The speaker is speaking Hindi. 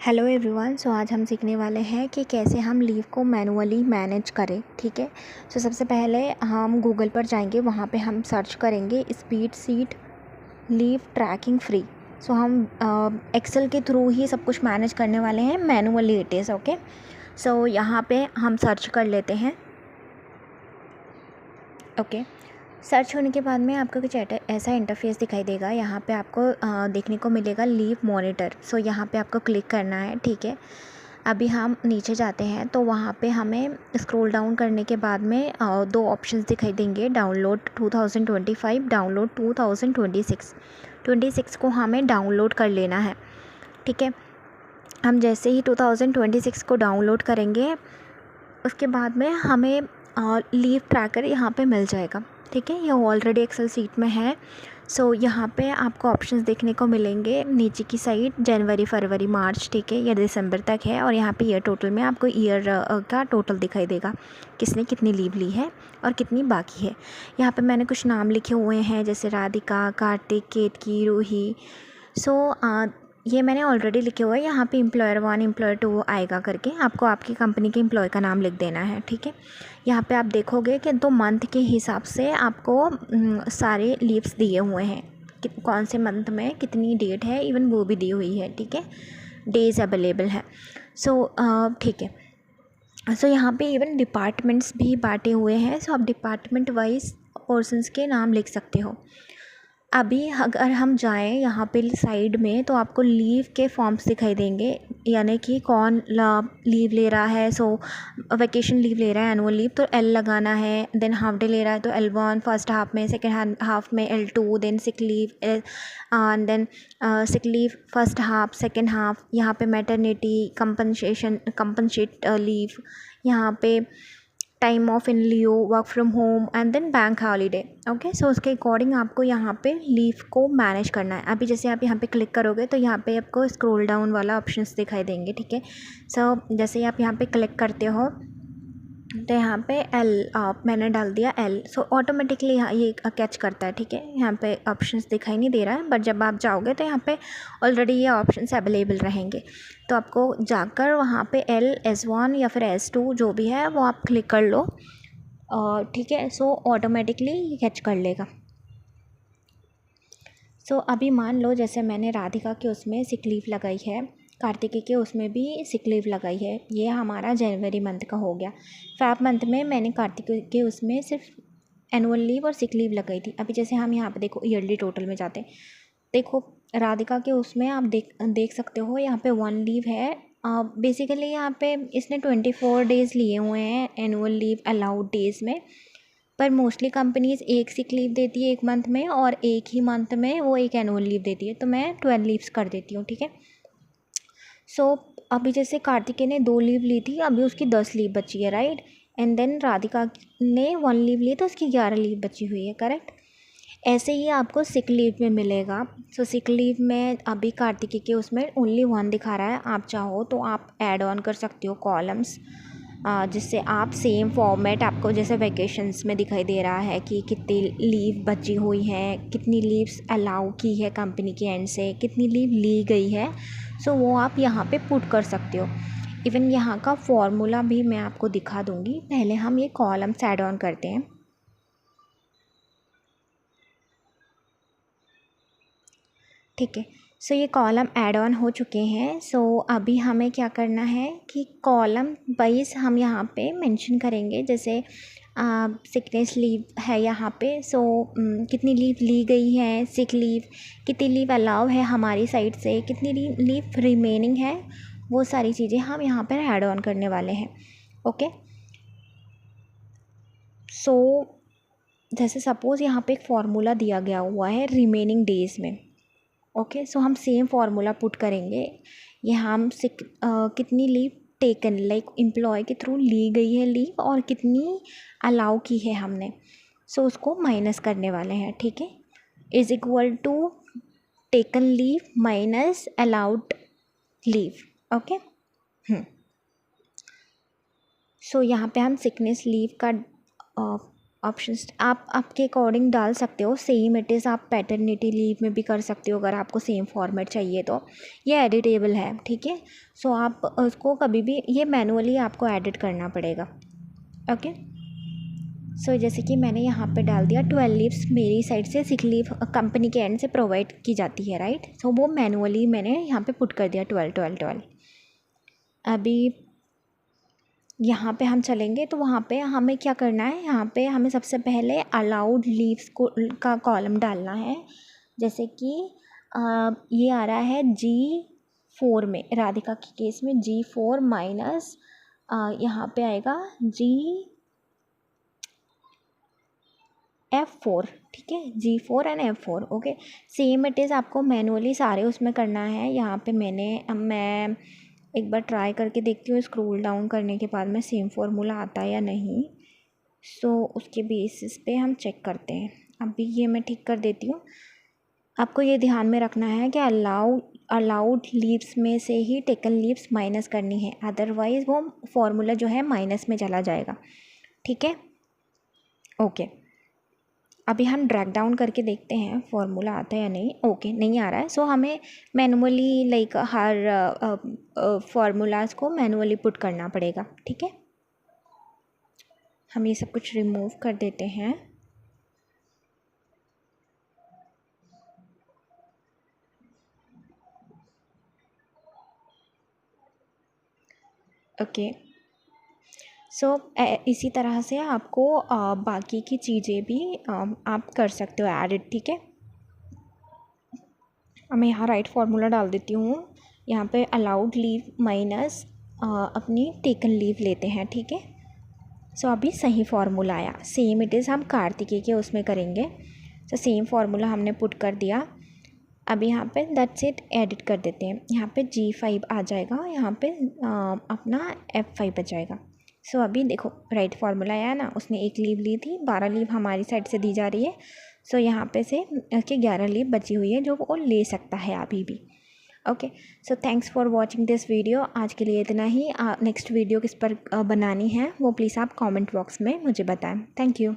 Hello everyone. सो आज हम सीखने वाले हैं कि कैसे हम लीव को मैनुअली मैनेज करें। ठीक है। सो सबसे पहले हम गूगल पर जाएंगे, वहाँ पे हम सर्च करेंगे स्प्रेडशीट लीव ट्रैकिंग फ्री। सो हम एक्सेल के थ्रू ही सब कुछ मैनेज करने वाले हैं, manually it is okay. So यहाँ पे हम सर्च कर लेते हैं। ओके। सर्च होने के बाद में आपको कुछ ऐसा इंटरफेस दिखाई देगा। यहाँ पे आपको देखने को मिलेगा लीव मॉनिटर। सो यहाँ पे आपको क्लिक करना है। ठीक है। अभी हम नीचे जाते हैं तो वहाँ पे हमें स्क्रॉल डाउन करने के बाद में दो ऑप्शंस दिखाई देंगे, डाउनलोड 2025, डाउनलोड 2026। 26 को हमें डाउनलोड कर लेना है। ठीक है। हम जैसे ही 2026 को डाउनलोड करेंगे उसके बाद में हमें लीव ट्रैकर यहाँ पे मिल जाएगा। ठीक है। ये ऑलरेडी एक्सेल सीट में है। सो यहाँ पे आपको ऑप्शंस देखने को मिलेंगे नीचे की साइड, जनवरी, फरवरी, मार्च, ठीक है, या दिसंबर तक है। और यहाँ पे ईयर टोटल में आपको ईयर का टोटल दिखाई देगा, किसने कितनी लीव ली है और कितनी बाकी है। यहाँ पे मैंने कुछ नाम लिखे हुए हैं जैसे राधिका, कार्तिक, केतकी, रूही। सो ये मैंने ऑलरेडी लिखे हुए हैं। यहाँ पे एम्प्लॉयर 1, एम्प्लॉयर 2 आएगा करके, आपको आपकी कंपनी के एम्प्लॉय का नाम लिख देना है। ठीक है। यहाँ पे आप देखोगे कि तो मंथ के हिसाब से आपको सारे लीव्स दिए हुए हैं कि कौन से मंथ में कितनी डेट है, इवन वो भी दी हुई है। ठीक है। डेज अवेलेबल है। सो ठीक है। सो यहाँ पे इवन डिपार्टमेंट्स भी बांटे हुए हैं। सो आप डिपार्टमेंट वाइज पर्सनस के नाम लिख सकते हो। अभी अगर हम जाएँ यहाँ पे साइड में तो आपको लीव के फॉर्म्स दिखाई देंगे, यानी कि कौन लीव ले रहा है। सो वैकेशन लीव ले रहा है, एनुअल लीव, तो एल लगाना है। देन हाफ डे ले रहा है तो L1 फर्स्ट हाफ में, सेकेंड हाफ में L2, then sick leave and then sick leave first half, second half. यहाँ पे मैटरनिटी कंपनसेट लीव, यहाँ पे time off in lieu, work from home and then bank holiday. Okay. So उसके अकॉर्डिंग आपको यहाँ पे लीव को मैनेज करना है। अभी जैसे आप यहाँ पे क्लिक करोगे तो यहाँ पे आपको स्क्रॉल डाउन वाला ऑप्शंस दिखाई देंगे। ठीक है। सो जैसे ही आप यहाँ पे क्लिक करते हो तो यहाँ पे मैंने डाल दिया L। सो ऑटोमेटिकली यहाँ ये कैच करता है। ठीक है। यहाँ पे ऑप्शंस दिखाई नहीं दे रहा है, बट जब आप जाओगे तो यहाँ पे ऑलरेडी ये ऑप्शंस अवेलेबल रहेंगे। तो आपको जाकर वहाँ पे L, S1 या फिर S2 जो भी है वो आप क्लिक कर लो। ठीक है। सो ऑटोमेटिकली ये कैच कर लेगा। सो अभी मान लो जैसे मैंने राधिका के उसमें सिक लीव लगाई है, कार्तिकी के उसमें भी सिक लीव लगाई है। ये हमारा जनवरी मंथ का हो गया। फ़ेब मंथ में मैंने कार्तिकी के उसमें सिर्फ एनुअल लीव और सिक लीव लगाई थी। अभी जैसे हम यहाँ पे देखो ईयरली टोटल में जाते हैं, देखो राधिका के उसमें आप देख सकते हो यहाँ पे 1 लीव है। बेसिकली यहाँ पे इसने 24 डेज़ लिए हुए हैं एनुअल लीव अलाउड डेज़ में, पर मोस्टली कंपनीज़ एक सिक लीव देती है एक मंथ में और एक ही मंथ में वो एक एनुअल लीव देती है। तो मैं 12 लीव्स कर देती हूँ। ठीक है। सो अभी जैसे कार्तिकेय ने 2 लीव ली थी, अभी उसकी 10 लीव बची है, राइट। एंड देन राधिका ने 1 लीव ली तो उसकी 11 लीव बची हुई है, करेक्ट। ऐसे ही आपको सिक लीव में मिलेगा। सो सिक लीव में अभी कार्तिकी के उसमें ओनली 1 दिखा रहा है। आप चाहो तो आप ऐड ऑन कर सकते हो कॉलम्स, जिससे आप सेम फॉर्मेट आपको जैसे वैकेशंस में दिखाई दे रहा है कि कितनी लीव बची हुई हैं, कितनी लीव्स अलाउ की है कंपनी के एंड से, कितनी लीव ली गई है। सो वो आप यहाँ पे पुट कर सकते हो। इवन यहाँ का फॉर्मूला भी मैं आपको दिखा दूँगी। पहले हम ये कॉलम्स ऐड ऑन करते हैं। ठीक है। सो ये कॉलम ऐड ऑन हो चुके हैं। सो अभी हमें क्या करना है कि कॉलम वाइज हम यहाँ पे मेंशन करेंगे। जैसे सिकनेस लीव है यहाँ पे, सो कितनी लीव ली गई है, सिक लीव, कितनी लीव अलाउ है हमारी साइड से, कितनी लीव रिमेनिंग है, वो सारी चीज़ें हम यहाँ पर ऐड ऑन करने वाले हैं। ओके। सो जैसे सपोज़ यहाँ पे एक फार्मूला दिया गया हुआ है रिमेनिंग डेज़ में। ओके। सो हम सेम फार्मूला पुट करेंगे। ये हम कितनी लीव टेकन, लाइक एम्प्लॉय के थ्रू ली गई है लीव और कितनी अलाउ की है हमने, सो उसको माइनस करने वाले हैं। ठीक है। Is equal to taken leave minus allowed leave. Okay. So यहाँ पे हम सिकनेस लीव का ऑप्शंस आप आपके अकॉर्डिंग डाल सकते हो। सेम इट इज़ आप पैटर्निटी लीव में भी कर सकते हो अगर आपको सेम फॉर्मेट चाहिए तो। ये एडिटेबल है, ठीक है। सो आप उसको कभी भी ये मैनुअली आपको एडिट करना पड़ेगा। ओके, सो जैसे कि मैंने यहाँ पे डाल दिया 12 लीव्स, मेरी साइड से 6 लीव कंपनी के एंड से प्रोवाइड की जाती है, राइट। सो वो मैनुअली मैंने यहाँ पे पुट कर दिया 12 12 12। अभी यहाँ पे हम चलेंगे तो वहाँ पे हमें क्या करना है, यहाँ पे हमें सबसे पहले अलाउड लीव्स को का कॉलम डालना है। जैसे कि ये आ रहा है G4 में, राधिका के केस में G4 माइनस यहाँ पे आएगा F4, ठीक है, G4 and F4। Okay, same it is आपको मैनुअली सारे उसमें करना है। यहाँ पे मैं एक बार ट्राई करके देखती हूँ, स्क्रॉल डाउन करने के बाद में सेम फार्मूला आता है या नहीं। सो उसके बेसिस पे हम चेक करते हैं। अभी ये मैं ठीक कर देती हूँ। आपको ये ध्यान में रखना है कि अलाउड लीव्स में से ही टेकन लीव्स माइनस करनी है, अदरवाइज़ वो फार्मूला जो है माइनस में चला जाएगा, ठीक है। ओके, अभी हम ड्रैग डाउन करके देखते हैं फार्मूला आता है या नहीं। ओके, नहीं आ रहा है। सो हमें मैनुअली लाइक हर फार्मूलाज को मैनुअली पुट करना पड़ेगा, ठीक है। हम ये सब कुछ रिमूव कर देते हैं। ओके, सो इसी तरह से आपको बाकी की चीज़ें भी आप कर सकते हो एडिट, ठीक है। मैं यहाँ राइट फार्मूला डाल देती हूँ। यहाँ पे अलाउड लीव माइनस अपनी टेकन लीव लेते हैं, ठीक है। सो अभी सही फार्मूला आया। सेम इट इज़ हम कार्तिकेय के उसमें करेंगे। सो सेम फार्मूला हमने पुट कर दिया। अभी यहाँ पे दैट्स इट, एडिट कर देते हैं। यहाँ पे G5 आ जाएगा, यहाँ पे अपना F5 आ जाएगा। सो अभी देखो राइट फार्मूला आया ना, उसने 1 लीव ली थी, 12 लीव हमारी साइड से दी जा रही है। सो यहाँ पे से उसके 11 लीव बची हुई है जो वो ले सकता है अभी भी। Okay, so thanks for watching this video. आज के लिए इतना ही। नेक्स्ट वीडियो किस पर बनानी है वो प्लीज़ आप कमेंट बॉक्स में मुझे बताएं। Thank you.